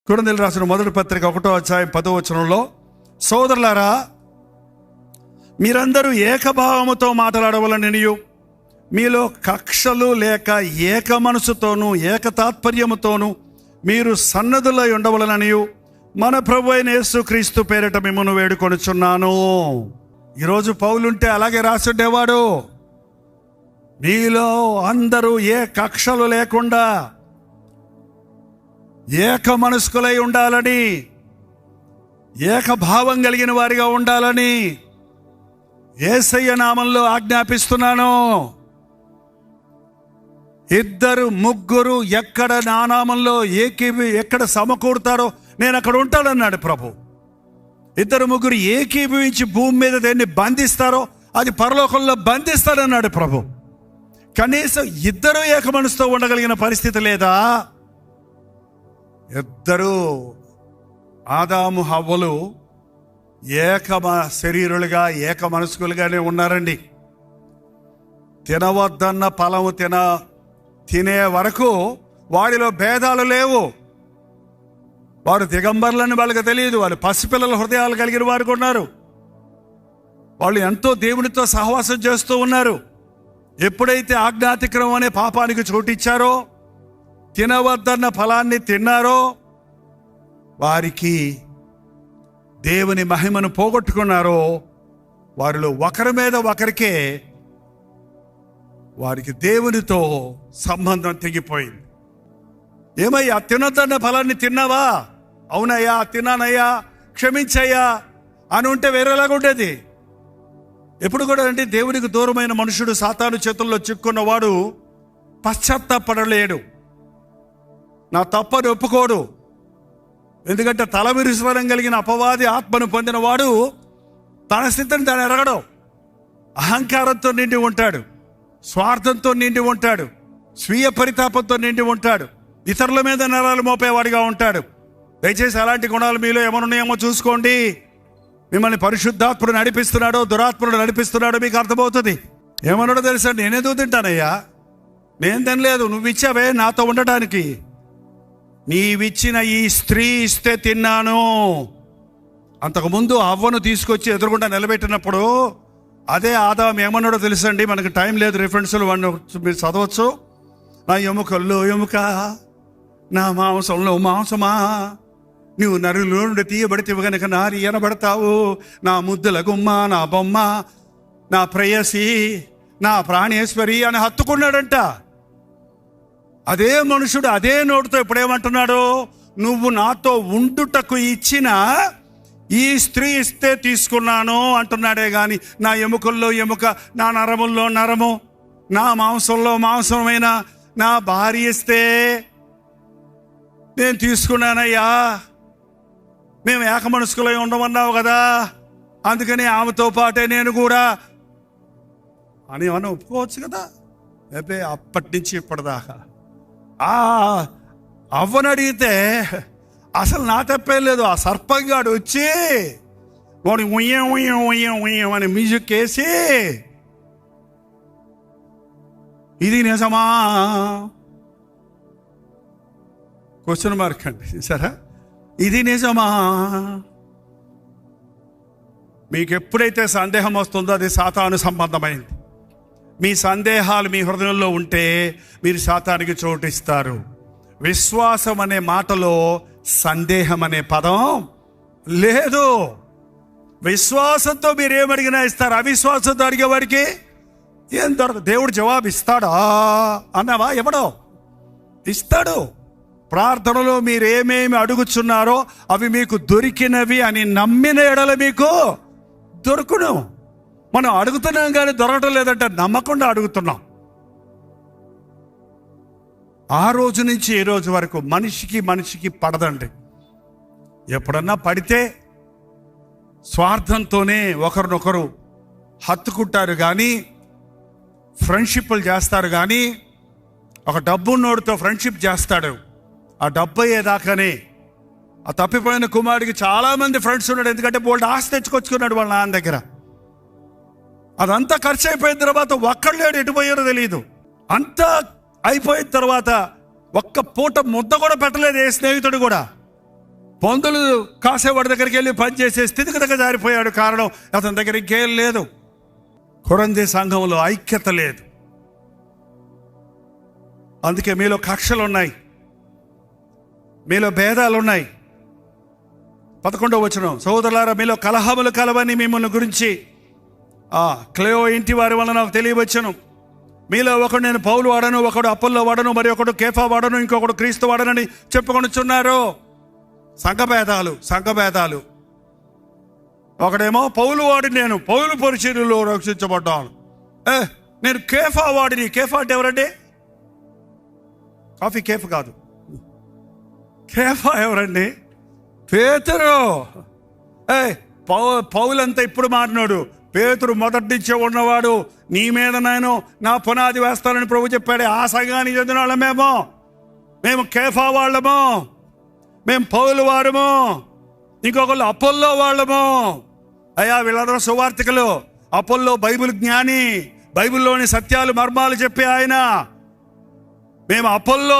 కొరింథీయులకు రాసిన మొదటి పత్రిక 1వ అధ్యాయం 10వ వచనంలో, సోదరులారా, మీరందరూ ఏకభావముతో మాట్లాడవలననియు మీలో కక్షలు లేక ఏక మనసుతోనూ ఏక తాత్పర్యముతోనూ మీరు సన్నద్ధులై ఉండవలననియు మన ప్రభు అయిన యేసుక్రీస్తు పేరిట మిమ్మల్ని వేడుకొనుచున్నాను. ఈరోజు పౌలుంటే అలాగే రాసుండేవాడు. మీలో అందరూ ఏ కక్షలు లేకుండా ఏక మనస్కులై ఉండాలని, ఏకభావం కలిగిన వారిగా ఉండాలని యేసయ్య నామంలో ఆజ్ఞాపిస్తున్నాను. ఇద్దరు ముగ్గురు ఎక్కడ నా నామంలో ఎక్కడ సమకూడతారో నేను అక్కడ ఉంటానన్నాడు ప్రభు. ఇద్దరు ముగ్గురు ఏకీభవించి భూమి మీద దేన్ని బంధిస్తారో అది పరలోకంలో బంధిస్తాడన్నాడు ప్రభు. కనీసం ఇద్దరు ఏక మనసుతో ఉండగలిగిన పరిస్థితి లేదా? ఇద్దరు ఆదాము హవ్వలు ఏక శరీరులుగా ఏక మనస్కులుగానే ఉన్నారండి. తినవద్దన్న ఫలము తినే వరకు వాడిలో భేదాలు లేవు. వారు దిగంబరులని వాళ్ళకి తెలియదు. వాళ్ళు పసిపిల్లల హృదయాలు కలిగిన వారు ఉన్నారు. వాళ్ళు ఎంతో దేవునితో సహవాసం చేస్తూ ఉన్నారు. ఎప్పుడైతే ఆజ్ఞాతిక్రమం అనే పాపానికి చోటిచ్చారో, తినవద్దన్న ఫలాన్ని తిన్నారో, వారికి దేవుని మహిమను పోగొట్టుకున్నారో, వారిలో ఒకరి మీద ఒకరికే వారికి దేవునితో సంబంధం తెగిపోయింది. ఏమయ్యా, తినొద్దన్న ఫలాన్ని తిన్నావా? అవునయ్యా, తిన్నానయ్యా, క్షమించయ్యా అని ఉంటే వేరేలాగా ఉండేది. ఎప్పుడు కూడా అంటే దేవునికి దూరమైన మనుషుడు సాతాను చేతుల్లో చిక్కున్నవాడు పశ్చాత్తాపడలేడు, నా తప్పని ఒప్పుకోడు. ఎందుకంటే తల విరుస్వరం కలిగిన అపవాది ఆత్మను పొందిన వాడు తన స్థితిని తాను ఎరగడం. అహంకారంతో నిండి ఉంటాడు, స్వార్థంతో నిండి ఉంటాడు, స్వీయ పరితాపంతో నిండి ఉంటాడు, ఇతరుల మీద నరాలు మోపేవాడిగా ఉంటాడు. దయచేసి అలాంటి గుణాలు మీలో ఏమనున్నాయేమో చూసుకోండి. మిమ్మల్ని పరిశుద్ధాత్ముడు నడిపిస్తున్నాడో దురాత్ముడు నడిపిస్తున్నాడో మీకు అర్థమవుతుంది. ఏమన్నాడో తెలుసా? నేనేదో తింటానయ్యా, నేను తినలేదు, నువ్వు ఇచ్చావే నాతో ఉండటానికి. నీవిచ్చిన ఈ స్త్రీ ఇస్తే తిన్నాను. అంతకుముందు అవ్వను తీసుకొచ్చి ఎదురుగుండా నిలబెట్టినప్పుడు అదే ఆదాం ఏమన్నాడో తెలుసండి? మనకు టైం లేదు, రిఫరెన్స్లు మీరు చదవచ్చు. నా ఎముకల్లో ఎముక, నా మాంసంలో మాంసమా, నువ్వు నరులో నుండి తీయబడితే కనుక నారి ఎనబడతావు. నా ముద్దుల గుమ్మ, నా బొమ్మ, నా ప్రేయసి, నా ప్రాణేశ్వరి అని హత్తుకున్నాడంట. అదే మనుషుడు అదే నోటితో ఇప్పుడేమంటున్నాడు? నువ్వు నాతో ఉండుటకు ఇచ్చిన ఈ స్త్రీ ఇస్తే తీసుకున్నాను అంటున్నాడే గాని నా ఎముకల్లో ఎముక, నా నరముల్లో నరము, నా మాంసంలో మాంసమైన నా భార్య ఇస్తే నేను తీసుకున్నానయ్యా. మేము ఏక మనస్కులై ఉండమన్నావు కదా, అందుకని ఆమెతో పాటే నేను కూడా అని ఏమన్నా ఒప్పుకోవచ్చు కదా. లేకపోతే అప్పటి నుంచి ఇప్పటిదాకా అవ్వని అడిగితే అసలు నా తప్పేం లేదు. ఆ సర్పంగాడు వచ్చి వాడు ఉయ్యం ఉయ్యం ఉయ్యం ఉయ్యం అని మ్యూజిక్ వేసి, ఇది నిజమా? క్వశ్చన్ మార్క్ అండి. సరే, ఇది నిజమా? మీకు ఎప్పుడైతే సందేహం వస్తుందో అది సాతాను సంబంధమైంది. మీ సందేహాలు మీ హృదయంలో ఉంటే మీరు సాతానికి చోటిస్తారు. విశ్వాసం అనే మాటలో సందేహం అనే పదం లేదు. విశ్వాసంతో మీరు ఏమడిగినా ఇస్తారు. అవిశ్వాసంతో అడిగేవాడికి ఏం దొరకదు. దేవుడు జవాబు ఇస్తాడా అన్నావా? ఎవడో ఇస్తాడు. ప్రార్థనలో మీరు ఏమేమి అడుగుచున్నారో అవి మీకు దొరికినవి అని నమ్మిన ఎడల మీకు దొరుకును. మనం అడుగుతున్నాం కానీ దొరకటం లేదంటే నమ్మకుండా అడుగుతున్నాం. ఆ రోజు నుంచి ఈ రోజు వరకు మనిషికి పడదండి. ఎప్పుడన్నా పడితే స్వార్థంతోనే ఒకరినొకరు హత్తుకుంటారు కానీ, ఫ్రెండ్షిప్లు చేస్తారు కానీ, ఒక డబ్బున్నోడితో ఫ్రెండ్షిప్ చేస్తాడు. ఆ డబ్బు అయ్యేదాకానే ఆ తప్పిపోయిన కుమారుడికి చాలామంది ఫ్రెండ్స్ ఉన్నాడు. ఎందుకంటే బోల్డ్ ఆస్తి తెచ్చుకొచ్చుకున్నాడు వాళ్ళ నాన్న దగ్గర. అదంతా ఖర్చు అయిపోయిన తర్వాత ఒక్కడు లేడు, ఎటుపోయారో తెలియదు. అంతా అయిపోయిన తర్వాత ఒక్క పూట ముద్ద కూడా పెట్టలేదు ఏ స్నేహితుడు కూడా. పందులు కాసేవాడి దగ్గరికి వెళ్ళి పనిచేసే స్థితిగతిగా జారిపోయాడు. కారణం, అతని దగ్గర ఇంకేం లేదు. కొరంథీ సంఘంలో ఐక్యత లేదు. అందుకే మీలో కక్షలు ఉన్నాయి, మీలో భేదాలు ఉన్నాయి. 11వ వచనం, సహోదరులారా మీలో కలహములు కలవని మిమ్మల్ని గురించి క్లేయో ఇంటి వారి వలన నాకు తెలియవచ్చును. మీలో ఒకడు నేను పౌలు వాడను, ఒకడు అపోల్లో వాడను, మరి ఒకడు కేఫా వాడను, ఇంకొకడు క్రీస్తు వాడనని చెప్పుకొనుచున్నారు. సంఘభేదాలు. ఒకడేమో పౌలు వాడిని, నేను పౌలు పరిచర్యలో రక్షించబడ్డాను. నేను కేఫా వాడిని. కేఫా అంటే ఎవరండి? కాఫీ కేఫ్ కాదు. కేఫా ఎవరండి? పేతురు. పౌలంతా ఇప్పుడు మారినాడు. పేతురు మొదటి నుంచే ఉన్నవాడు. నీ మీద నేను నా పునాది వేస్తానని ప్రభు చెప్పాడు. ఆ సంఘానికి చెందిన వాళ్ళమేమో, మేము కేఫా వాళ్ళము, మేము పౌలు వారము, ఇంకొకళ్ళు అపోల్లో వాళ్ళము. అయ్యా వీళ్ళందరూ సువార్తికులు. అపోల్లో బైబిల్ జ్ఞాని, బైబిల్లోని సత్యాలు మర్మాలు చెప్పే ఆయన. మేము అపోల్లో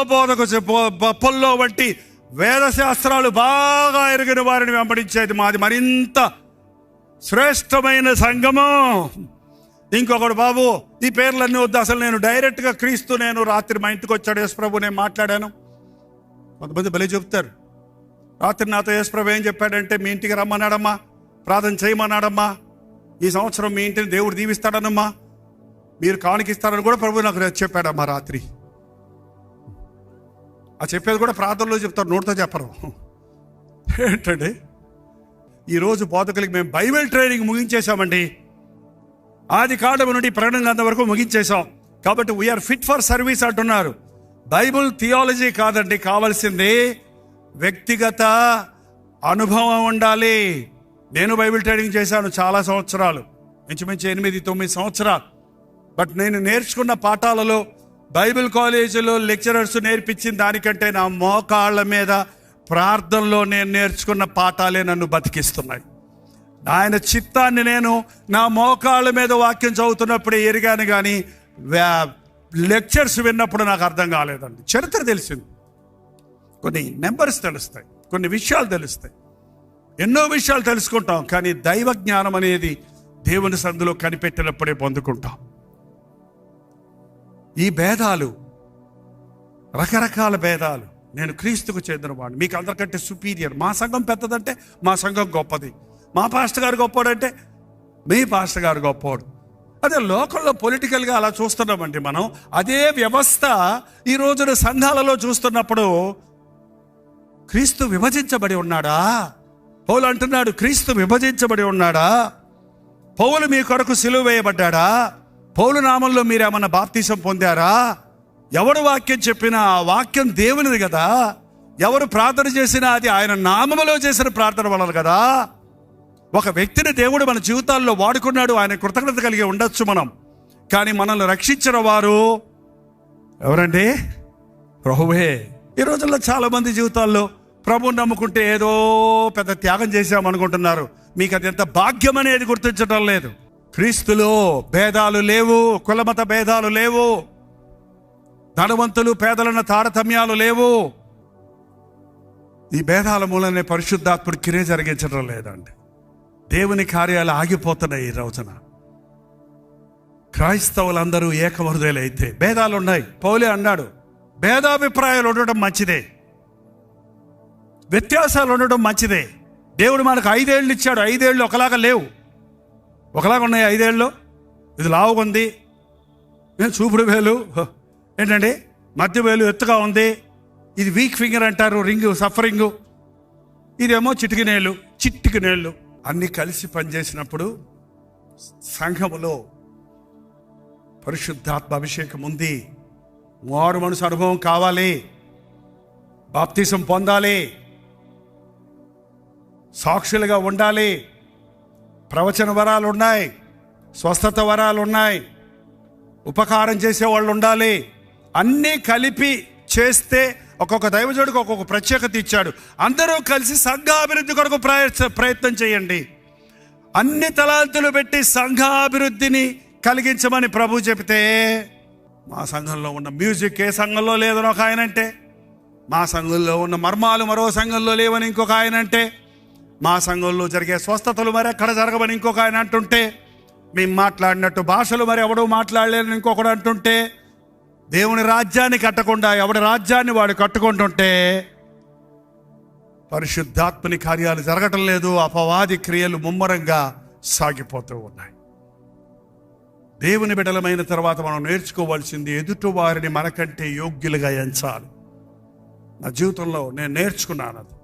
అపోల్లో వంటి వేదశాస్త్రాలు బాగా ఎరిగిన వారిని వెంబడించేది మాది మరింత శ్రేష్టమైన సంఘము. ఇంకొకడు, బాబు ఈ పేర్లన్నీ వద్దు, అసలు నేను డైరెక్ట్గా క్రీస్తు, నేను రాత్రి మా ఇంటికి వచ్చాడు యేసు ప్రభు, నేను మాట్లాడాను. కొంతమంది భలే చెప్తారు. రాత్రి నాతో యేసు ప్రభు ఏం చెప్పాడంటే, మీ ఇంటికి రమ్మన్నాడమ్మా, ప్రార్థన చేయమన్నాడమ్మా, ఈ సంవత్సరం మీ ఇంటిని దేవుడు దీవిస్తాడనమ్మా, మీరు కానుకిస్తారని కూడా ప్రభు నాకు చెప్పాడమ్మా రాత్రి. ఆ చెప్పేది కూడా ప్రార్థనలో చెప్తారు, నోటితో చెప్పరు. ఏంటండి, ఈరోజు బోధకులకి మేము బైబిల్ ట్రైనింగ్ ముగించేశామండి. ఆది కాండము నుండి ప్రకటన గ్రంథం వరకు ముగించేశాం. కాబట్టి వీఆర్ ఫిట్ ఫర్ సర్వీస్ అంటున్నారు. బైబిల్ థియాలజీ కాదండి కావాల్సింది, వ్యక్తిగత అనుభవం ఉండాలి. నేను బైబిల్ ట్రైనింగ్ చేశాను చాలా సంవత్సరాలు, ఇంచుమించు 8-9 సంవత్సరాలు. బట్ నేను నేర్చుకున్న పాఠాలలో బైబిల్ కాలేజీలో లెక్చరర్స్ నేర్పించిన దానికంటే నా మోకాళ్ళ మీద ప్రార్థనలో నేను నేర్చుకున్న పాఠాలే నన్ను బతికిస్తున్నాయి. ఆయన చిత్తాన్ని నేను నా మోకాళ్ళ మీద వాక్యం చదువుతున్నప్పుడే ఎరిగాను, కానీ లెక్చర్స్ విన్నప్పుడు నాకు అర్థం కాలేదండి. చరిత్ర తెలిసింది, కొన్ని నెంబర్స్ తెలుస్తాయి, కొన్ని విషయాలు తెలుస్తాయి, ఎన్నో విషయాలు తెలుసుకుంటాం. కానీ దైవ జ్ఞానం అనేది దేవుని సందులో కనిపెట్టినప్పుడే పొందుకుంటాం. ఈ భేదాలు, రకరకాల భేదాలు. నేను క్రీస్తుకు చెందినవాడిని, మీకు అందరికంటే సుపీరియర్, మా సంఘం పెద్దదంటే మా సంఘం గొప్పది, మా పాస్టర్ గారు గొప్పవాడంటే మీ పాస్టర్ గారు గొప్పవాడు. అదే లోకంలో పొలిటికల్గా అలా చూస్తున్నామండి మనం. అదే వ్యవస్థ ఈ రోజున సంఘాలలో చూస్తున్నప్పుడు, క్రీస్తు విభజించబడి ఉన్నాడా? పౌలు అంటున్నాడు, క్రీస్తు విభజించబడి ఉన్నాడా? పౌలు మీ కొరకు సిలువ వేయబడ్డాడా? పౌలు నామంలో మీరేమన్నా బాప్తీసం పొందారా? ఎవరు వాక్యం చెప్పినా ఆ వాక్యం దేవునిది కదా. ఎవరు ప్రార్థన చేసినా అది ఆయన నామములో చేసిన ప్రార్థన వలన కదా. ఒక వ్యక్తిని దేవుడు మన జీవితాల్లో వాడుకున్నాడు, ఆయన కృతజ్ఞత కలిగి ఉండొచ్చు మనం. కానీ మనల్ని రక్షించిన వారు ఎవరండి? ప్రభువే. ఈ రోజుల్లో చాలా మంది జీవితాల్లో ప్రభువుని నమ్ముకుంటే ఏదో పెద్ద త్యాగం చేశామనుకుంటున్నారు. మీకు అది ఎంత భాగ్యం అనేది గుర్తించడం లేదు. క్రీస్తులో భేదాలు లేవు, కులమత భేదాలు లేవు, ధనవంతులు పేదలన్న తారతమ్యాలు లేవు. ఈ భేదాల మూలనే పరిశుద్ధాత్ముడు క్రియ జరిగించడం లేదండి. దేవుని కార్యాలు ఆగిపోతున్నాయి. ఈ రోజున క్రైస్తవులందరూ ఏకహృదయులైతే, భేదాలు ఉన్నాయి. పౌలే అన్నాడు, భేదాభిప్రాయాలు ఉండడం మంచిదే, వ్యత్యాసాలు ఉండడం మంచిదే. దేవుడు మనకు 5 ఏళ్ళు ఇచ్చాడు, 5 ఏళ్ళు ఒకలాగా లేవు, ఒకలాగా ఉన్నాయి. 5 ఏళ్ళు ఇది లావుగుంది, చూపుడు వేలు ఏంటండి మధ్య వేలు ఎత్తుగా ఉంది, ఇది వీక్ ఫింగర్ అంటారు, రింగు సఫరింగు, ఇదేమో చిటికి నేళ్ళు అన్నీ కలిసి పనిచేసినప్పుడు సంఘములో పరిశుద్ధాత్మ అభిషేకం ఉంది. మారు మనసు అనుభవం కావాలి, బాప్తిసం పొందాలి, సాక్షులుగా ఉండాలి, ప్రవచన వరాలు ఉన్నాయి, స్వస్థత వరాలు ఉన్నాయి, ఉపకారం చేసేవాళ్ళు ఉండాలి. అన్నీ కలిపి చేస్తే ఒక్కొక్క దైవజనుడికి ఒక్కొక్క ప్రత్యేకత ఇచ్చాడు. అందరూ కలిసి సంఘాభివృద్ధి కొరకు ప్రయత్నం చేయండి. అన్ని తలాంతులు పెట్టి సంఘాభివృద్ధిని కలిగించమని ప్రభు చెబితే, మా సంఘంలో ఉన్న మ్యూజిక్ ఏ సంఘంలో లేదని ఒక ఆయన అంటే, మా సంఘంలో ఉన్న మర్మాలు మరో సంఘంలో లేవని ఇంకొక ఆయన అంటే, మా సంఘంలో జరిగే స్వస్థతలు మరి ఎక్కడ జరగవని ఇంకొక ఆయన అంటుంటే, మేము మాట్లాడినట్టు భాషలు మరి ఎవడో మాట్లాడలేదని ఇంకొకడు అంటుంటే, దేవుని రాజ్యాన్ని కట్టకుండా ఎవడి రాజ్యాన్ని వాడు కట్టుకుంటుంటే పరిశుద్ధాత్మని కార్యాలు జరగటం లేదు. అపవాది క్రియలు ముమ్మరంగా సాగిపోతూ ఉన్నాయి. దేవుని బిడ్డలమైన తర్వాత మనం నేర్చుకోవాల్సింది ఎదుటి వారిని మనకంటే యోగ్యులుగా ఎంచాలి. నా జీవితంలో నేను నేర్చుకున్నాను అది.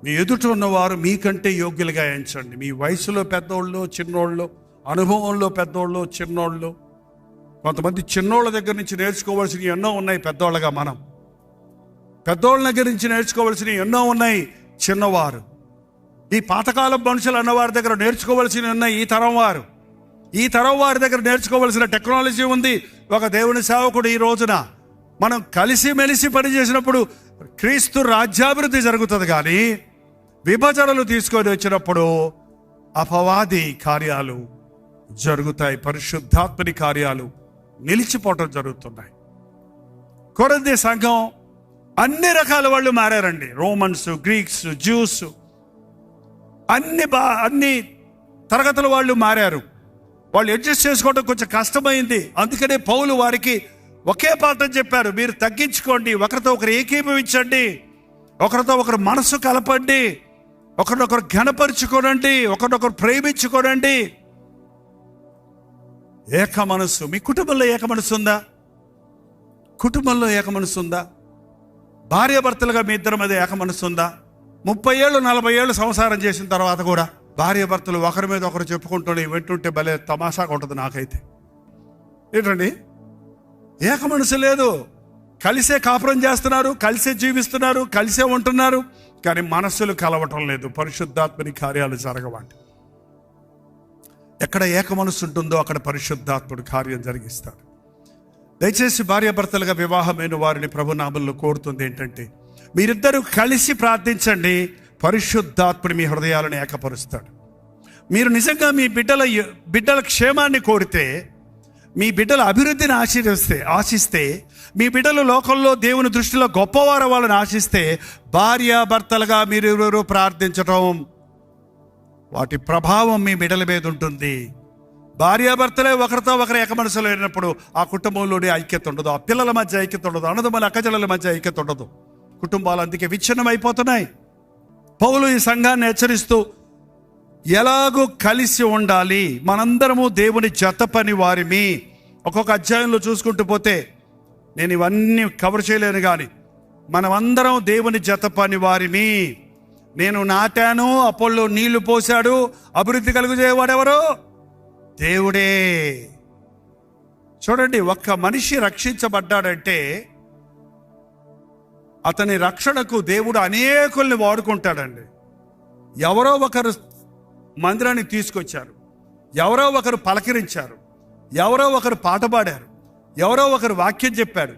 మీ ఎదుట ఉన్నవారు మీకంటే యోగ్యులుగా ఎంచండి. మీ వయసులో పెద్దోళ్ళు చిన్నోళ్ళు, అనుభవంలో పెద్దోళ్ళు చిన్నోళ్ళు. కొంతమంది చిన్నోళ్ళ దగ్గర నుంచి నేర్చుకోవాల్సినవి ఎన్నో ఉన్నాయి. పెద్దోళ్ళగా మనం పెద్దోళ్ళ దగ్గర నుంచి నేర్చుకోవాల్సినవి ఎన్నో ఉన్నాయి. చిన్నవారు, ఈ పాతకాలం మనుషులు అన్నవారి దగ్గర నేర్చుకోవాల్సినవి ఉన్నాయి. ఈ తరం వారి దగ్గర నేర్చుకోవాల్సిన టెక్నాలజీ ఉంది. ఒక దేవుని సేవకుడు ఈ రోజున మనం కలిసిమెలిసి పనిచేసినప్పుడు క్రీస్తు రాజ్యాభివృద్ధి జరుగుతుంది. కానీ విభజనలు తీసుకొని వచ్చినప్పుడు అపవాది కార్యాలు జరుగుతాయి. పరిశుద్ధాత్మని కార్యాలు నిలిచిపోవటం జరుగుతున్నాయి. కొరింథీ సంఘం అన్ని రకాల వాళ్ళు మారారండి. రోమన్స్, గ్రీక్స్, జ్యూస్, అన్ని తరగతుల వాళ్ళు మారారు. వాళ్ళు అడ్జస్ట్ చేసుకోవడం కొంచెం కష్టమైంది. అందుకనే పౌలు వారికి ఒకే పాఠం చెప్పారు. మీరు తగ్గించుకోండి, ఒకరితో ఒకరు ఏకీభవించండి, ఒకరితో ఒకరు మనసు కలపండి, ఒకరినొకరు ఘనపరుచుకోనండి, ఒకరినొకరు ప్రేమించుకోనండి. ఏక మనస్సు. మీ కుటుంబంలో ఏక మనస్సు ఉందా? కుటుంబంలో ఏక మనస్సు ఉందా? భార్యాభర్తలుగా మీ ఇద్దరి మీద ఏక మనస్సు ఉందా? 30 ఏళ్ళు 40 ఏళ్ళు సంసారం చేసిన తర్వాత కూడా భార్యాభర్తలు ఒకరి మీద ఒకరు చెప్పుకుంటూనే వింటుంటే భలే తమాషాగా ఉంటుంది నాకైతే. ఏంటండి, ఏక మనసు లేదు. కలిసే కాపురం చేస్తున్నారు, కలిసే జీవిస్తున్నారు, కలిసే ఉంటున్నారు, కానీ మనస్సులు కలవటం లేదు. పరిశుద్ధాత్మని కార్యాలు జరగవండి. ఎక్కడ ఏక మనసు ఉంటుందో అక్కడ పరిశుద్ధాత్ముడు కార్యం జరిగిస్తాడు. దయచేసి భార్యాభర్తలుగా వివాహమైన వారిని ప్రభునామంలో కోరుతుంది ఏంటంటే, మీరిద్దరూ కలిసి ప్రార్థించండి. పరిశుద్ధాత్ముడు మీ హృదయాలను ఏకపరుస్తాడు. మీరు నిజంగా మీ బిడ్డల క్షేమాన్ని కోరితే, మీ బిడ్డల అభివృద్ధిని ఆశిస్తే, మీ బిడ్డలు లోకంలో దేవుని దృష్టిలో గొప్పవారు వాళ్ళని ఆశిస్తే, భార్యాభర్తలుగా మీరు ప్రార్థించటం వాటి ప్రభావం మీ బిడ్డల మీద ఉంటుంది. భార్యాభర్తలే ఒకరితో ఒకరు ఏక మనసు లేనప్పుడు ఆ కుటుంబంలోనే ఐక్యత ఉండదు, ఆ పిల్లల మధ్య ఐక్యత ఉండదు, అన్నదమ్ముల అక్కచెల్లెల మధ్య ఐక్యత ఉండదు. కుటుంబాలు అందుకే విచ్ఛిన్నం అయిపోతున్నాయి. పౌలు ఈ సంఘాన్ని హెచ్చరిస్తూ ఎలాగూ కలిసి ఉండాలి, మనందరము దేవుని జత పని వారిమి. ఒక్కొక్క అధ్యాయంలో చూసుకుంటూ పోతే నేను ఇవన్నీ కవర్ చేయలేను, కానీ మనమందరం దేవుని జత పని వారిమి. నేను నాటాను, అపోల్లో నీళ్లు పోశాడు, అభివృద్ధి కలుగజేయవాడెవరు? దేవుడే. చూడండి, ఒక్క మనిషి రక్షించబడ్డాడంటే అతని రక్షణకు దేవుడు అనేకుల్ని వాడుకుంటాడండి. ఎవరో ఒకరు మందిరానికి తీసుకొచ్చారు, ఎవరో ఒకరు పలకరించారు, ఎవరో ఒకరు పాట పాడారు, ఎవరో ఒకరు వాక్యం చెప్పారు,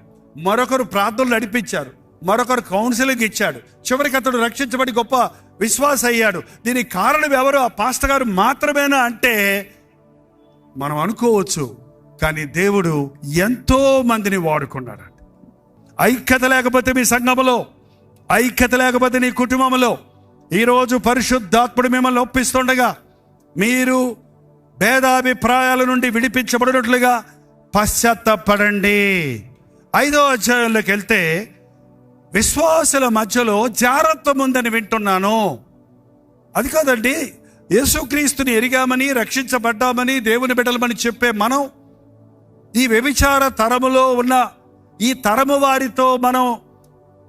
మరొకరు ప్రార్థనలు నడిపించారు, మరొకరు కౌన్సిలింగ్ ఇచ్చాడు. చివరికి అతడు రక్షించబడి గొప్ప విశ్వాస అయ్యాడు. దీనికి కారణం ఎవరు? ఆ పాస్టర్ గారు మాత్రమేనా అంటే మనం అనుకోవచ్చు, కానీ దేవుడు ఎంతో మందిని వాడుకున్నాడు. ఐక్యత లేకపోతే మీ సంఘములో, ఐక్యత లేకపోతే నీ కుటుంబంలో, ఈరోజు పరిశుద్ధాత్ముడు మిమ్మల్ని ఒప్పిస్తుండగా మీరు భేదాభిప్రాయాల నుండి విడిపించబడినట్లుగా పశ్చాత్తాపడండి. 5వ అధ్యాయంలోకి వెళ్తే, విశ్వాసుల మధ్యలో జారత్వం ఉందని వింటున్నాను. అది కాదండి, యేసుక్రీస్తుని ఎరిగామని, రక్షించబడ్డామని, దేవుని బిడ్డలమని చెప్పే మనం ఈ వ్యభిచార తరములో ఉన్న ఈ తరము వారితో మనం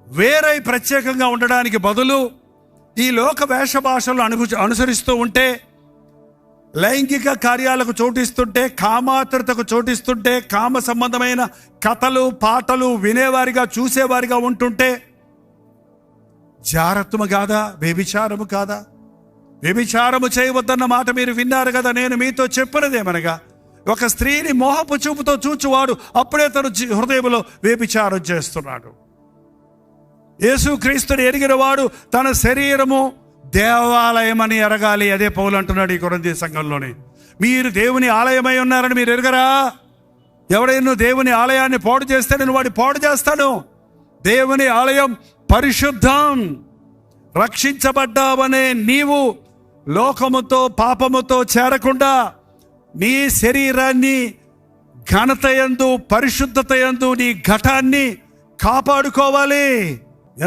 వేరై ప్రత్యేకంగా ఉండడానికి బదులు ఈ లోక వేష భాషలు అనుసరిస్తూ ఉంటే, లైంగిక కార్యాలకు చోటిస్తుంటే, కామాతురతకు చోటిస్తుంటే, కామ సంబంధమైన కథలు పాటలు వినేవారిగా చూసేవారిగా ఉంటుంటే జారత్వము కాదా? వ్యభిచారము కాదా? వ్యభిచారము చేయవద్దన్న మాట మీరు విన్నారు కదా. నేను మీతో చెప్పినదేమనగా, ఒక స్త్రీని మోహపు చూపుతో చూచువాడు అప్పుడే తను హృదయంలో వ్యభిచారం చేస్తున్నాడు. యేసుక్రీస్తుని ఎరిగిన వాడు తన శరీరము దేవాలయం అని ఎరగాలి. అదే పౌలు అంటున్నాడు ఈ కొరింథీ సంఘంలోనే. మీరు దేవుని ఆలయమై ఉన్నారని మీరు ఎరగరా? ఎవడైనా దేవుని ఆలయాన్ని పాడు చేస్తే నేను వాడిని పాడు చేస్తాను. దేవుని ఆలయం పరిశుద్ధం. రక్షించబడ్డావనే నీవు లోకముతో పాపముతో చేరకుండా నీ శరీరాన్ని ఘనతయందు పరిశుద్ధతయందు నీ ఘటాన్ని కాపాడుకోవాలి.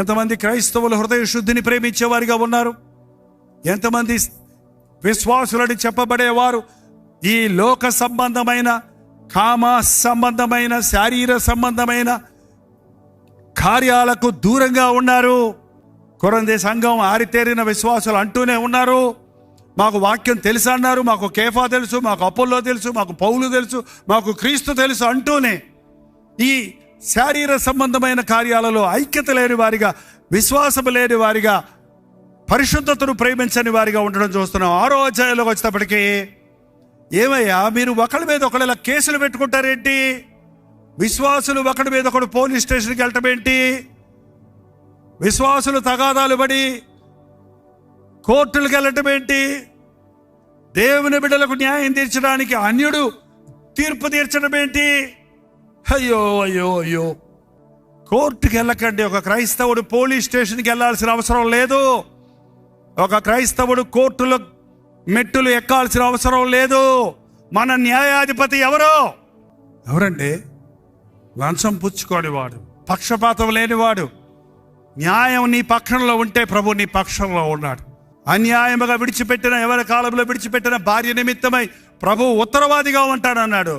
ఎంతమంది క్రైస్తవులు హృదయ శుద్ధిని ప్రేమించేవారిగా ఉన్నారు? ఎంతమంది విశ్వాసులని చెప్పబడేవారు ఈ లోక సంబంధమైన, కామ సంబంధమైన, శారీర సంబంధమైన కార్యాలకు దూరంగా ఉన్నారు? కొరంథీ సంఘం ఆరితేరిన విశ్వాసులు అంటూనే ఉన్నారు, మాకు వాక్యం తెలుసు అన్నారు, మాకు కేఫా తెలుసు, మాకు అపోల్లో తెలుసు, మాకు పౌలు తెలుసు, మాకు క్రీస్తు తెలుసు అంటూనే ఈ శారీర సంబంధమైన కార్యాలలో ఐక్యత లేని వారిగా, విశ్వాసము లేని వారిగా, పరిశుద్ధతను ప్రేమించని వారిగా ఉండడం చూస్తున్నాం. 6వ అధ్యాయంలోకి వచ్చేటప్పటికీ, ఏమయ్యా మీరు ఒకళ్ళ మీద ఒకళ్ళు ఇలా కేసులు పెట్టుకుంటారేంటి? విశ్వాసులు ఒకడి మీద ఒకడు పోలీస్ స్టేషన్కి వెళ్ళటం ఏంటి? విశ్వాసులు తగాదాలు పడి కోర్టులకు వెళ్ళటం ఏంటి? దేవుని బిడ్డలకు న్యాయం తీర్చడానికి అన్యుడు తీర్పు తీర్చడం ఏంటి? అయ్యో అయ్యో అయ్యో, కోర్టుకి వెళ్ళకండి. ఒక క్రైస్తవుడు పోలీస్ స్టేషన్కి వెళ్ళాల్సిన అవసరం లేదు. ఒక క్రైస్తవుడు కోర్టులో మెట్టులు ఎక్కాల్సిన అవసరం లేదు. మన న్యాయాధిపతి ఎవరండి? లంచం పుచ్చుకోనివాడు, పక్షపాతం లేనివాడు. న్యాయం నీ పక్షంలో ఉంటే ప్రభు నీ పక్షంలో ఉన్నాడు. అన్యాయముగా విడిచిపెట్టిన, ఎవరి కాలంలో విడిచిపెట్టిన భార్య నిమిత్తమై ప్రభు ఉత్తరవాదిగా ఉంటాడన్నాడు.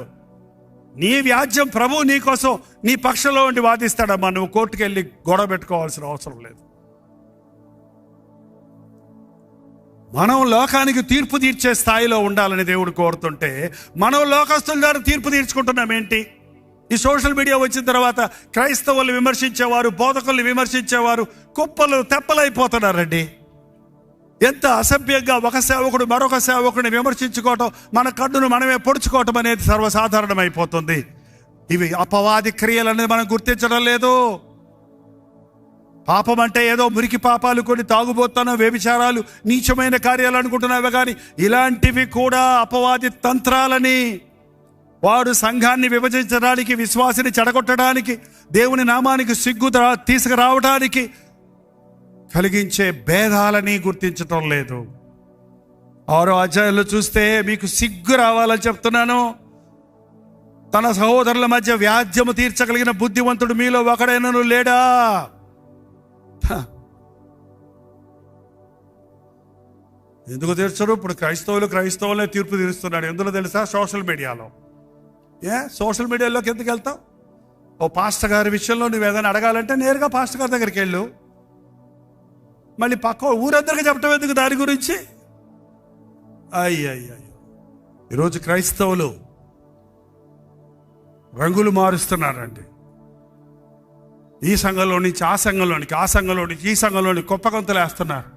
నీ వ్యాజ్యం ప్రభు నీ కోసం నీ పక్షంలో ఉండి వాదిస్తాడమ్మా. నువ్వు కోర్టుకు వెళ్ళి గొడవ పెట్టుకోవాల్సిన అవసరం లేదు. మనం లోకానికి తీర్పు తీర్చే స్థాయిలో ఉండాలని దేవుడు కోరుతుంటే మనం లోకస్తుల ద్వారా తీర్పు తీర్చుకుంటున్నాం ఏంటి? ఈ సోషల్ మీడియా వచ్చిన తర్వాత క్రైస్తవుల్ని విమర్శించేవారు, బోధకుల్ని విమర్శించేవారు కుప్పలు తెప్పలైపోతున్నారండి. ఎంత అసభ్యంగా ఒక సేవకుడు మరొక సేవకుడిని విమర్శించుకోవటం, మన కన్నును మనమే పొడుచుకోవటం అనేది సర్వసాధారణమైపోతుంది. ఇవి అపవాది క్రియలు అనేది మనం గుర్తించడం లేదు. పాపం అంటే ఏదో మురికి పాపాలు, కొన్ని తాగుబోతాను, వ్యభిచారాలు, నీచమైన కార్యాలు అనుకుంటున్నావే కానీ ఇలాంటివి కూడా అపవాది తంత్రాలని. వాడు సంఘాన్ని విభజించడానికి, విశ్వాసిని చెడగొట్టడానికి, దేవుని నామానికి సిగ్గు తీసుకురావడానికి కలిగించే భేదాలని గుర్తించటం లేదు. 6వ అధ్యాయంలో చూస్తే మీకు సిగ్గు రావాలని చెప్తున్నాను. తన సహోదరుల మధ్య వ్యాజ్యము తీర్చగలిగిన బుద్ధివంతుడు మీలో ఒకడైనను లేడా? ఎందుకు తీర్చరు? ఇప్పుడు క్రైస్తవులే తీర్పు తీరుస్తున్నాడు. ఎందులో తెలుసా? సోషల్ మీడియాలో. సోషల్ మీడియాలోకి ఎందుకు వెళ్తావు? ఓ పాస్టర్ గారి విషయంలో నువ్వు ఏదైనా అడగాలంటే నేరుగా పాస్టర్ గారి దగ్గరికి వెళ్ళు. మళ్ళీ పక్క ఊరందరికీ చెప్పటం ఎందుకు దాని గురించి? అయ్యయ్యో, ఈరోజు క్రైస్తవులు రంగులు మారుస్తున్నారండి. ఈ సంఘంలో నుంచి ఆ సంఘంలోనికి, ఆ సంఘంలో నుంచి ఈ సంఘంలోనికి కుప్పకొంతలు వేస్తున్నారు.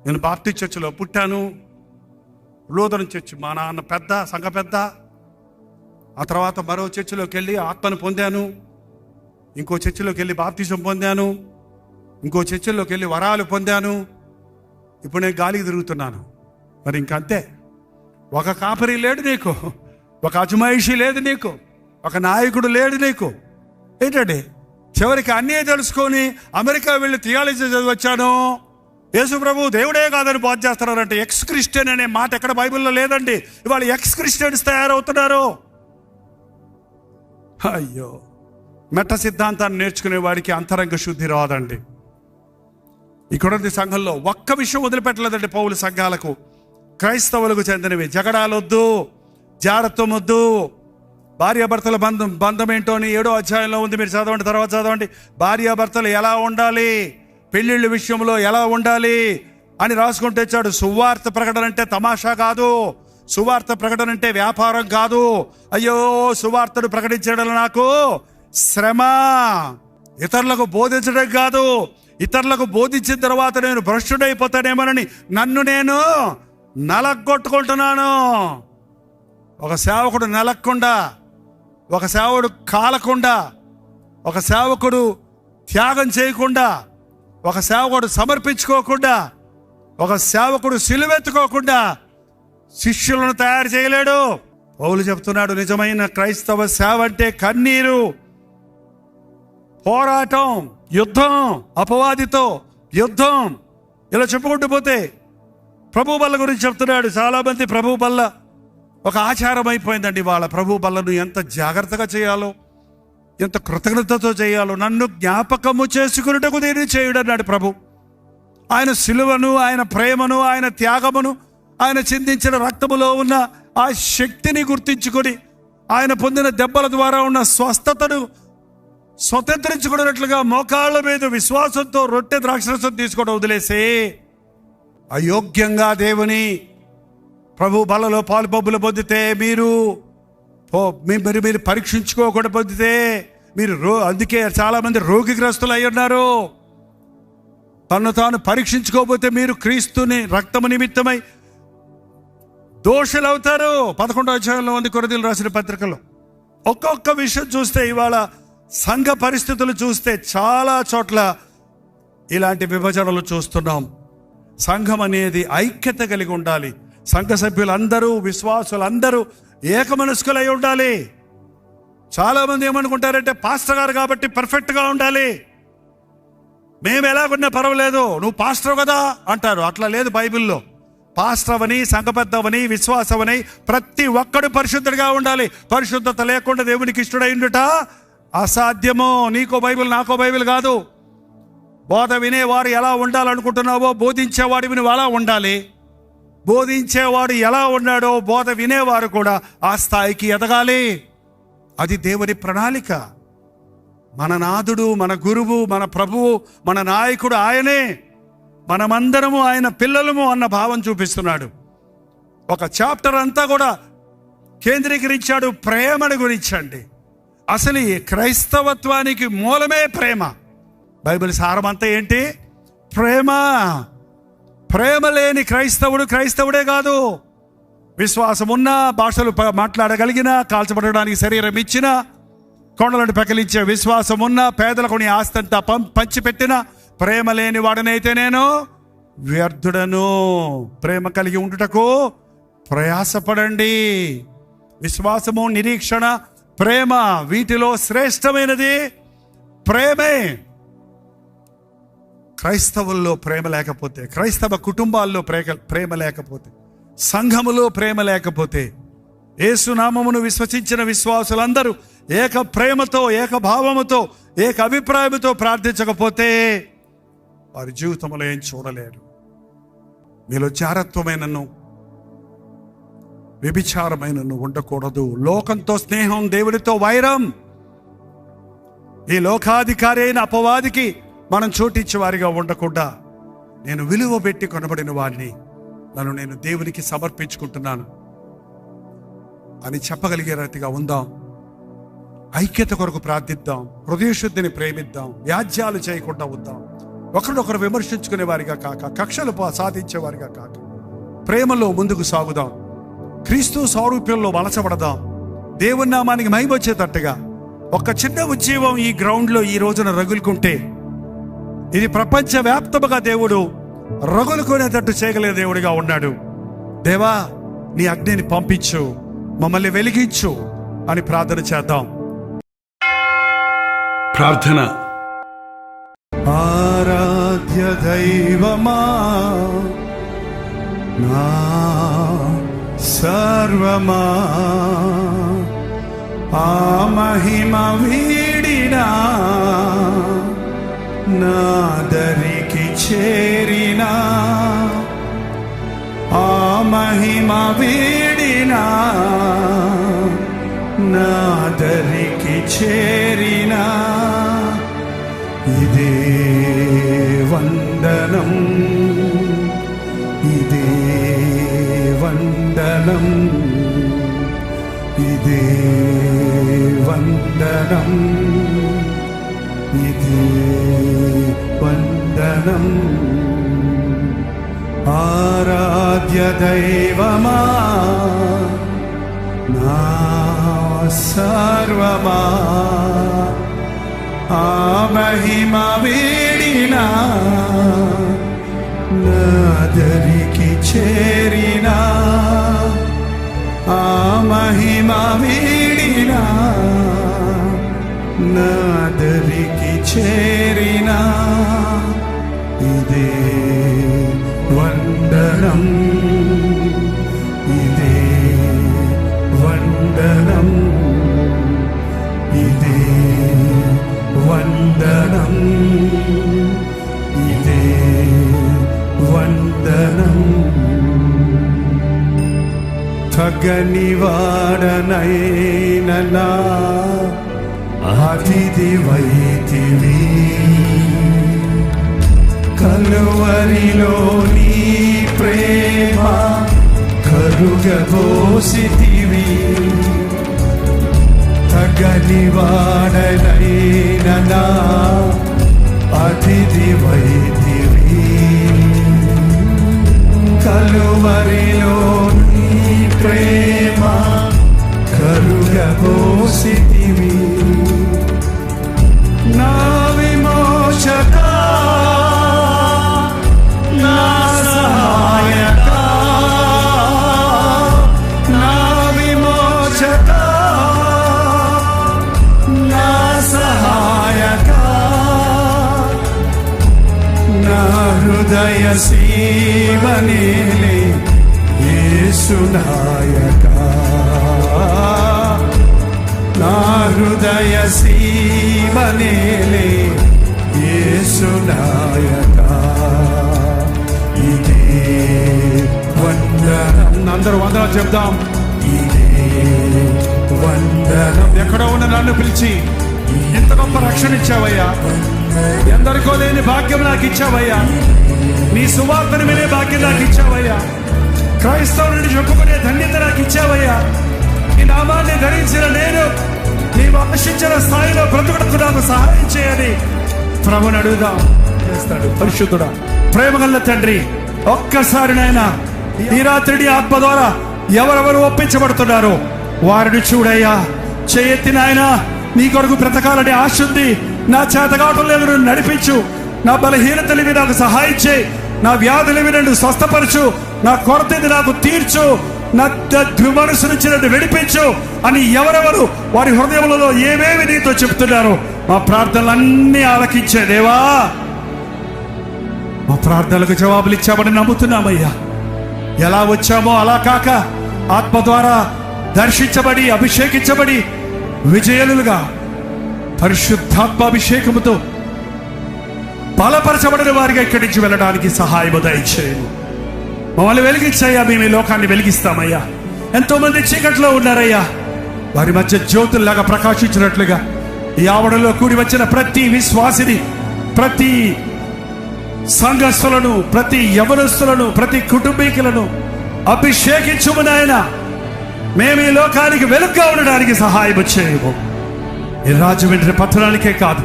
నేను బాప్టిస్ట్ చర్చిలో పుట్టాను, లూథరన్ చర్చి మా నాన్న పెద్ద, సంఘ పెద్ద. ఆ తర్వాత మరో చర్చిలోకి వెళ్ళి ఆత్మను పొందాను, ఇంకో చర్చిలోకి వెళ్ళి బాప్టిజం పొందాను, ఇంకో చర్చిలోకి వెళ్ళి వరాలు పొందాను. ఇప్పుడు నేను గాలికి తిరుగుతున్నాను. మరి ఇంకంతే. ఒక కాపరి లేడు నీకు, ఒక అజమాయిషి లేదు నీకు, ఒక నాయకుడు లేడు నీకు. ఏంటండి చివరికి అన్నీ తెలుసుకొని అమెరికా వెళ్ళి థియాలజీ చదివచ్చాను, యేసు ప్రభు దేవుడే కాదని బోధ చేస్తున్నారంటే ఎక్స్ క్రిస్టియన్ అనే మాట ఎక్కడ బైబిల్లో లేదండి. ఇవాళ ఎక్స్ క్రిస్టియన్స్ తయారవుతున్నారు. అయ్యో, మెట్ట సిద్ధాంతాన్ని నేర్చుకునే వాడికి అంతరంగ శుద్ధి రాదండి. ఇక్కడ సంఘంలో ఒక్క విషయం వదిలిపెట్టలేదండి పౌలు సంఘాలకు. క్రైస్తవులకు చెందినవి జగడాలొద్దు, జారత్వం వద్దు, భార్యాభర్తల బంధం ఏంటో అని 7వ అధ్యాయంలో ఉంది. మీరు చదవండి, తర్వాత చదవండి. భార్యాభర్తలు ఎలా ఉండాలి, పెళ్ళిళ్ళ విషయంలో ఎలా ఉండాలి అని రాసుకుంటూ వచ్చాడు. సువార్త ప్రకటన అంటే తమాషా కాదు, సువార్త ప్రకటన అంటే వ్యాపారం కాదు. అయ్యో, సువార్తను ప్రకటించడం నాకు శ్రమ. ఇతరులకు బోధించడం కాదు, ఇతరులకు బోధించిన తర్వాత నేను భ్రష్టుడైపోతానేమోనని నన్ను నేను నలగొట్టుకుంటున్నాను. ఒక సేవకుడు నలగకుండా, ఒక సేవకుడు కాలకుండా, ఒక సేవకుడు త్యాగం చేయకుండా, ఒక సేవకుడు సమర్పించుకోకుండా, ఒక సేవకుడు సిలువెత్తుకోకుండా శిష్యులను తయారు చేయలేడు. పౌలు చెప్తున్నాడు, నిజమైన క్రైస్తవ సేవ అంటే కన్నీరు, పోరాటం, యుద్ధం, అపవాదితో యుద్ధం, ఇలా చెప్పుకుంటూ పోతే ప్రభు బల్ల గురించి చెప్తున్నాడు. చాలామంది ప్రభు బల్ల ఒక ఆచారం అయిపోయిందండి. వాళ్ళ ప్రభు బల్లను ఎంత జాగ్రత్తగా చేయాలో, ఎంత కృతజ్ఞతతో చేయాలో, నన్ను జ్ఞాపకము చేసుకున్నటకు దీన్ని చేయుడు అన్నాడు ప్రభు. ఆయన సిలువను, ఆయన ప్రేమను, ఆయన త్యాగమును, ఆయన చిందించిన రక్తములో ఉన్న ఆ శక్తిని గుర్తించుకొని ఆయన పొందిన దెబ్బల ద్వారా ఉన్న స్వస్థతను స్వతంత్రించుకున్నట్లుగా మోకాళ్ళ మీద విశ్వాసంతో రొట్టె ద్రాక్షరసం తీసుకోవడం వదిలేసి అయోగ్యంగా దేవుని ప్రభు బలలో పాలు పబ్బులు పొందితే మీరు పరీక్షించుకోకుండా పొందితే మీరు అందుకే చాలామంది రోగిగ్రస్తులు అయి ఉన్నారు. తను తాను పరీక్షించుకోకపోతే మీరు క్రీస్తుని రక్తము నిమిత్తమై దోషులు అవుతారు. 11వ అధ్యాయంలో ఉంది కొరింథీయులకు రాసిన పత్రికలో. ఒక్కొక్క విషయం చూస్తే, ఇవాళ సంఘ పరిస్థితులు చూస్తే చాలా చోట్ల ఇలాంటి విభజనలు చూస్తున్నాం. సంఘం అనేది ఐక్యత కలిగి ఉండాలి. సంఘ సభ్యులందరూ, విశ్వాసులందరూ ఏకమనస్కులై ఉండాలి. చాలామంది ఏమనుకుంటారంటే పాస్టర్ గారు కాబట్టి పర్ఫెక్ట్గా ఉండాలి, మేము ఎలాగున్నా పర్వాలేదు, నువ్వు పాస్టర్ కదా అంటారు. అట్లా లేదు బైబిల్లో. పాస్టర్ అవని, సంఘ పెద్దవని, విశ్వాసవని ప్రతి ఒక్కడు పరిశుద్ధుడిగా ఉండాలి. పరిశుద్ధత లేకుండా దేవునికి ఇష్టడై ఉండుట అసాధ్యము. నీకో బైబిల్, నాకో బైబిల్ కాదు. బోధ వినేవాడు ఎలా ఉండాలనుకుంటున్నావో బోధించేవాడు నువ్వు అలా ఉండాలి. బోధించేవాడు ఎలా ఉన్నాడో బోధ వినేవారు కూడా ఆ స్థాయికి ఎదగాలి. అది దేవుని ప్రణాళిక. మన నాథుడు, మన గురువు, మన ప్రభువు, మన నాయకుడు ఆయనే. మనమందరము ఆయన పిల్లలము అన్న భావం చూపిస్తున్నాడు. ఒక చాప్టర్ అంతా కూడా కేంద్రీకరించాడు ప్రేమను గురించండి. అసలు ఈ క్రైస్తవత్వానికి మూలమే ప్రేమ. బైబిల్ సారం అంతా ఏంటి? ప్రేమ. ప్రేమ లేని క్రైస్తవుడు క్రైస్తవుడే కాదు. విశ్వాసం ఉన్నా, భాషలు మాట్లాడగలిగిన, కాల్చబడడానికి శరీరం ఇచ్చిన, కొండలను పెకలించే విశ్వాసం ఉన్నా, పేదలకు నీ ఆస్తి అంతా పంచిపెట్టిన ప్రేమ లేని వాడనైతే నేను వ్యర్థుడను. ప్రేమ కలిగి ఉండుటకు ప్రయాసపడండి. విశ్వాసము, నిరీక్షణ, ప్రేమ, వీటిలో శ్రేష్టమైనది ప్రేమే. క్రైస్తవుల్లో ప్రేమ లేకపోతే, క్రైస్తవ కుటుంబాల్లో ప్రేమ లేకపోతే, సంఘములో ప్రేమ లేకపోతే, యేసునామమును విశ్వసించిన విశ్వాసులందరూ ఏక ప్రేమతో, ఏక భావముతో, ఏక అభిప్రాయంతో ప్రార్థించకపోతే వారి జీవితంలో ఏం చూడలేరు. మీలో జారత్వమైనను, వ్యభిచారమైనను ఉండకూడదు. లోకంతో స్నేహం, దేవుడితో వైరం. ఈ లోకాధికారి అయిన అపవాదికి మనం చోటిచ్చే వారిగా ఉండకుండా, నేను విలువ పెట్టి కొనబడిన వాడిని, నన్ను నేను దేవునికి సమర్పించుకుంటున్నాను అని చెప్పగలిగే రీతిగా ఉందాం. ఐక్యత కొరకు ప్రార్థిద్దాం. హృదయశుద్ధిని ప్రేమిద్దాం. వ్యాజ్యాలు చేయకుండా ఉందాం. ఒకరినొకరు విమర్శించుకునే వారిగా కాక, కక్షలు సాధించేవారిగా కాక, ప్రేమలో ముందుకు సాగుదాం. క్రీస్తు సారూప్యంలో వలసపడదాం. దేవుని నామానికి మహిమ వచ్చేటట్టుగా ఒక చిన్న ఉజ్జీవం ఈ గ్రౌండ్లో ఈ రోజున రగులుకుంటే, ఇది ప్రపంచవ్యాప్తముగా దేవుడు రగులుకునేటట్టు చేయగలిగే దేవుడిగా ఉన్నాడు. దేవా, నీ అగ్నిని పంపించు, మమ్మల్ని వెలిగించు అని ప్రార్థన చేద్దాం. ప్రార్థన. ఆరాధ్య దైవమా, నా సర్వమా, ఆ మహిమ వీడినా నాదరికి చేరినా, ఆ మహిమ వీడినా నాదరికి చేరినా, ఇదే వందనం, ఇదే వందనం, ఇదే వందనం, ఇదే వందనం. ఆరాధ్య దైవమా, నా సర్వమా, ఆ మహిమ వీడినా నాదరికి చేరినా, ఆ మహిమ వీడినా నాదరికి ఇదే వందనం, ఇదే వందనం, ఇదే వందనం, ఇదే వందనం. తగని వాడనైనా అతిథి వైతివి, కలువరిలో నీ ప్రేమ కరుగబోసితివి. తగని వాడనైనా అతిథి వైతివి, కలువరిలో నీ ప్రేమ కరుగబోసితివి. నా విమోచక, నా సహాయక, నా విమోచక, నా సహాయక, నా హృదయ సీమనేలే యేసు నాయక, నా హృదయ సీమనేలే యేసు నాయక. ఇదే వందనం. అందరూ వందనాలు చెప్దాం. ఇదే వందనం. ఎక్కడో ఉన్న నన్ను పిలిచి ఎంత గొప్ప రక్షణ ఇచ్చావయ్యా, ఎందరికో లేని భాగ్యం నాకు ఇచ్చావయ్యా, నీ సువార్తను వినే భాగ్యం నాకు ఇచ్చావయ్యా, క్రైస్తవుని చెప్పుకునే ధన్యత నాకు ఇచ్చావయ్యా. నీ నామాన్ని ధరించిన నేను నీవు ఆశించిన స్థాయిలో బ్రతుకుటకు నాకు సహాయం చేయని ప్రభుని అడుగుదాం. చేస్తాడు. పరిశుద్ధుడా, ప్రేమగల తండ్రి, ఒక్కసారి నాయనా ఈ రాత్రి ఆత్మ ద్వారా ఎవరెవరు ఒప్పించబడుతున్నారో వారిని చూడయ్యా. చేయెత్తి నాయనా, నీ కొరకు బ్రతకాలని ఆశ ఉంది, నా చేతగాటం లేదు, నడిపించు. నా బలహీనతలివి నాకు సహాయం చేయి, నా వ్యాధులవి నన్ను స్వస్థపరచు, నా కొరతది నాకు తీర్చు, నా మనసు నుంచి నన్ను విడిపించు అని ఎవరెవరు వారి హృదయంలో ఏమేమి నీతో చెప్తున్నారో మా ప్రార్థనలన్నీ ఆలకించే దేవా, మా ప్రార్థనలకు జవాబులు ఇచ్చామని నమ్ముతున్నామయ్యా. ఎలా వచ్చామో అలా కాక ఆత్మ ద్వారా దర్శించబడి అభిషేకించబడి విజయలుగా పరిశుద్ధాత్మ అభిషేకముతో బలపరచబడిన వారిగా ఇక్కడి నుంచి వెళ్ళడానికి సహాయము దయచేయను. మమ్మల్ని వెలిగించయ్యా, మేము ఈ లోకాన్ని వెలిగిస్తామయ్యా. ఎంతో మంది చీకట్లో ఉన్నారయ్యా, వారి మధ్య జ్యోతుల్లాగా ప్రకాశించినట్లుగా ఈ ఆవరణలో కూడి వచ్చిన ప్రతి విశ్వాసిని, ప్రతి సంఘస్థులను, ప్రతి యవనస్తులను, ప్రతి కుటుంబీకులను అభిషేకించుము నాయన. మేము ఈ లోకానికి వెలుగుగా ఉండడానికి సహాయం చేయము. ఈ రాజమండ్రి పట్టణానికే కాదు,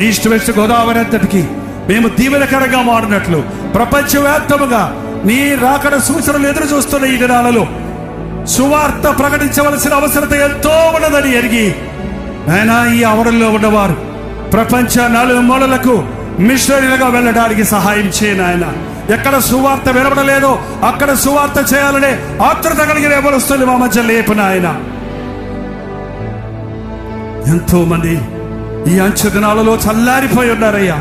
ఈస్ట్ వెస్ట్ గోదావరి అంతటికి మేము దీవెనకరంగా మారినట్లు ప్రపంచవ్యాప్తముగా నీ రాకడ సూచనలు ఎదురు చూస్తున్న ఈ దినాలలో సువార్త ప్రకటించవలసిన అవసరత ఎంతో ఉన్నదని ఎరిగి నాయనా, ఈ ఆవరణలో ఉన్నవారు ప్రపంచ నలుమూలలకు మిషనరీలుగా వెళ్ళడానికి సహాయం చేయ నాయన. ఎక్కడ సువార్త వినబడలేదో అక్కడ సువార్త చేయాలనే ఆత్రుత కలిగిన ఎవరొస్తుంది మా మధ్య లేపు నాయన. ఎంతో మంది ఈ అంచె దినాలలో చల్లారిపోయి ఉన్నారయ్యా.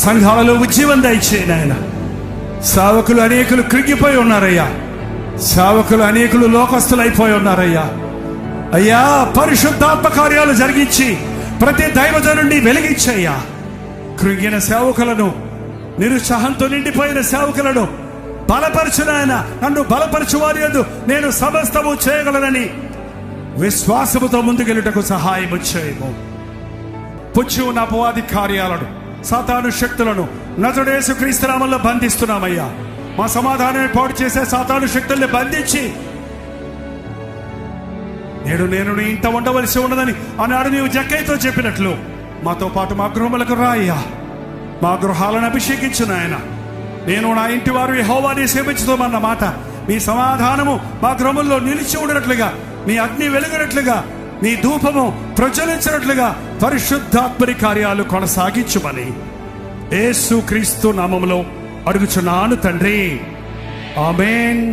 సంఘాలలో ఉజ్జీవం దయచేయ నాయన. సేవకులు అనేకులు కృంగిపోయి ఉన్నారయ్యా, సేవకులు అనేకులు లోకస్తులైపోయి ఉన్నారయ్యా. అయ్యా, పరిశుద్ధాత్మ కార్యాలు జరిగించి ప్రతి దైవజనుడిని వెలిగించయ్యా. కృంగిన సేవకులను, నిరుత్సాహంతో నిండిపోయిన సేవకులను బలపరచు నాయన. నన్ను బలపరచు వారి యందు నేను సమస్తము చేయగలనని విశ్వాసముతో ముందుకెళ్ళుటకు సహాయము చేయము. పుచ్చు ఉన్న అపవాది కార్యాలను, సాతాను శక్తులను నజరేయుడైన యేసుక్రీస్తు నామములో బంధిస్తున్నామయ్యా. మా సమాధానాన్ని పాడు చేసే సాతాను శక్తుల్ని బంధించి నేను నీ ఇంట ఉండవలసి ఉన్నదని ఆనాడు నీవు జక్కయ్యతో చెప్పినట్లు మాతో పాటు మా గృహములకు రాయ్యా. మా గృహాలను అభిషేకించు నాయన. నేను నా ఇంటి వారు యెహోవాని సేవించుతామన్న మాట మీ సమాధానము మా గృహముల్లో నిలిచి ఉండనట్లుగా, నీ అగ్ని వెలుగునట్లుగా, నీ ధూపము ప్రజ్వలించినట్లుగా పరిశుద్ధాత్మని కార్యాలు కొనసాగించుమని యేసుక్రీస్తు నామములో అడుగుచున్నాను తండ్రి. ఆమేన్.